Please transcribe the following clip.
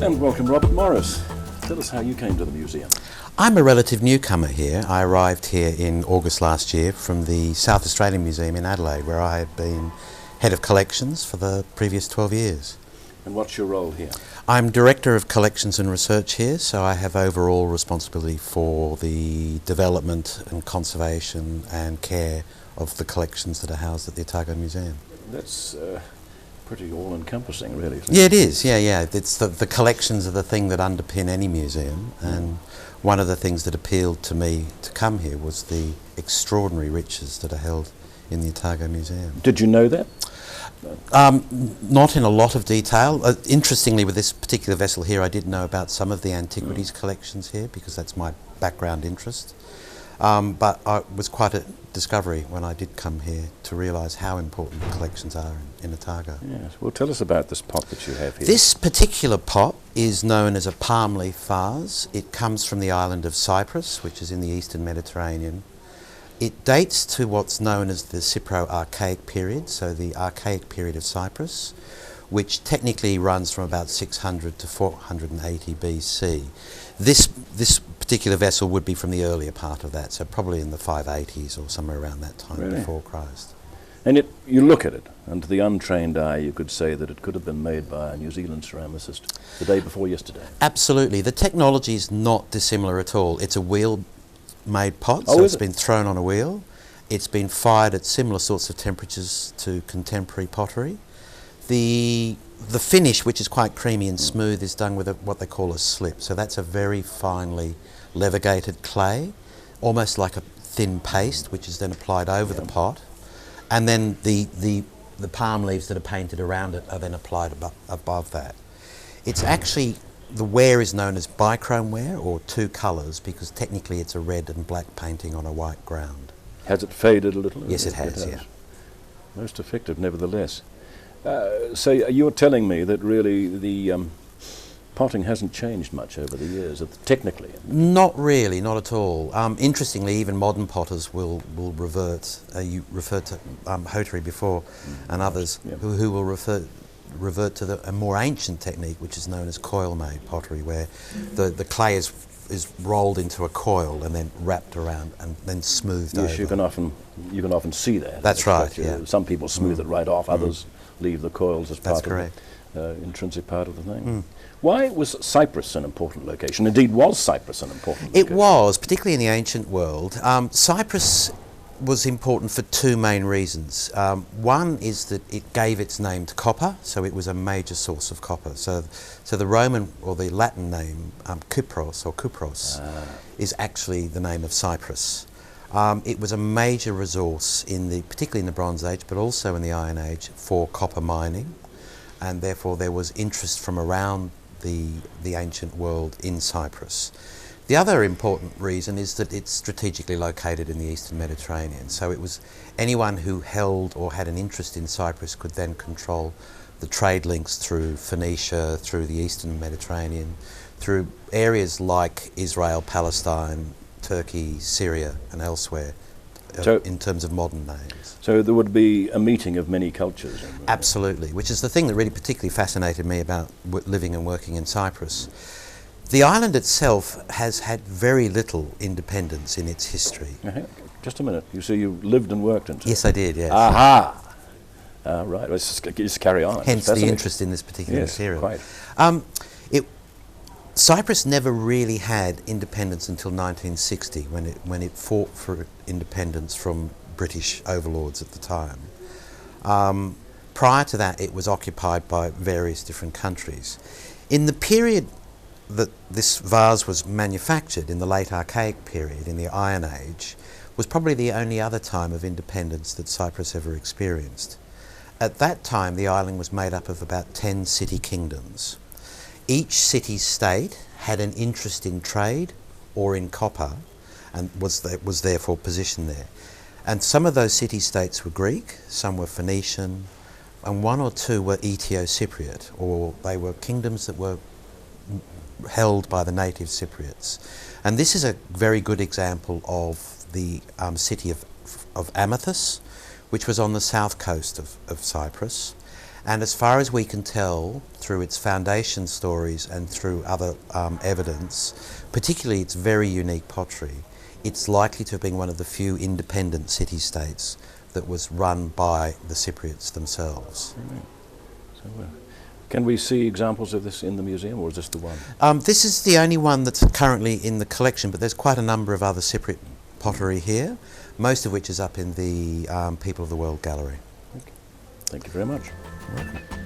And welcome, Robert Morris. Tell us how you came to the museum. I'm a relative newcomer here. I arrived here in August last year from the South Australian Museum in Adelaide, where I had been head of collections for the previous 12 years. And what's your role here? I'm Director of Collections and Research here, so I have overall responsibility for the development and conservation and care of the collections that are housed at the Otago Museum. That's pretty all-encompassing, really, isn't it? Yeah, it is. Yeah. It's the collections are the thing that underpin any museum, and one of the things that appealed to me to come here was the extraordinary riches that are held in the Otago Museum. Did you know that? Not in a lot of detail. Interestingly, with this particular vessel here, I did know about some of the antiquities collections here because that's my background interest. But it was quite a discovery when I did come here to realise how important the collections are in Otago. Yes. Well, tell us about this pot that you have here. This particular pot is known as a palm leaf vase. It comes from the island of Cyprus, which is in the eastern Mediterranean. It dates to what's known as the Cypro-Archaic period, so the Archaic period of Cyprus, which technically runs from about 600 to 480 BC. This particular vessel would be from the earlier part of that, so probably in the 580s or somewhere around that time before Christ. And you look at it, and to the untrained eye you could say that it could have been made by a New Zealand ceramicist the day before yesterday. Absolutely. The technology is not dissimilar at all. It's a wheel-made pot, so it's been thrown on a wheel. It's been fired at similar sorts of temperatures to contemporary pottery. The finish, which is quite creamy and smooth, is done with what they call a slip. So that's a very finely levigated clay, almost like a thin paste, which is then applied over the pot. And then the palm leaves that are painted around it are then applied above that. It's actually, the ware is known as bichrome ware, or two colours, because technically it's a red and black painting on a white ground. Has it faded a little? Yes, it has, yeah. Most effective, nevertheless. So you're telling me that really the potting hasn't changed much over the years, technically? Not really, not at all. Interestingly, even modern potters will revert. You referred to Pottery before, and others who will revert to a more ancient technique, which is known as coil-made pottery, where the clay is rolled into a coil and then wrapped around and then smoothed over. Yes, you can often see that. That's right. Yeah. Some people smooth it right off. Others leave the coils as part of the intrinsic part of the thing. Why was Cyprus an important location? Indeed, was Cyprus an important location? It was, particularly in the ancient world. Cyprus was important for two main reasons. One is that it gave its name to copper, so it was a major source of copper. So the Roman or the Latin name Kypros or Kupros is actually the name of Cyprus. It was a major resource particularly in the Bronze Age, but also in the Iron Age, for copper mining, and therefore there was interest from around the ancient world in Cyprus. The other important reason is that it's strategically located in the eastern Mediterranean, so it was anyone who held or had an interest in Cyprus could then control the trade links through Phoenicia, through the eastern Mediterranean, through areas like Israel, Palestine, Turkey, Syria and elsewhere, in terms of modern names. So there would be a meeting of many cultures? Absolutely, which is the thing that really particularly fascinated me about living and working in Cyprus. The island itself has had very little independence in its history. Just a minute. You say you lived and worked in Cyprus? Yes, I did, yes. Aha! Right, let's just carry on. Hence the interest in this particular material. Quite. Cyprus never really had independence until 1960, when it fought for independence from British overlords at the time. Prior to that, it was occupied by various different countries. In the period that this vase was manufactured, in the late Archaic period, in the Iron Age, was probably the only other time of independence that Cyprus ever experienced. At that time, the island was made up of about 10 city kingdoms. Each city-state had an interest in trade or in copper and was therefore positioned there. And some of those city-states were Greek, some were Phoenician, and one or two were Etio-Cypriot, or they were kingdoms that were held by the native Cypriots. And this is a very good example of the city of Amathus, which was on the south coast of Cyprus. And as far as we can tell, through its foundation stories and through other evidence, particularly its very unique pottery, it's likely to have been one of the few independent city-states that was run by the Cypriots themselves. Right. So, can we see examples of this in the museum, or is this the one? This is the only one that's currently in the collection, but there's quite a number of other Cypriot pottery here, most of which is up in the People of the World Gallery. Okay. Thank you very much. You're welcome.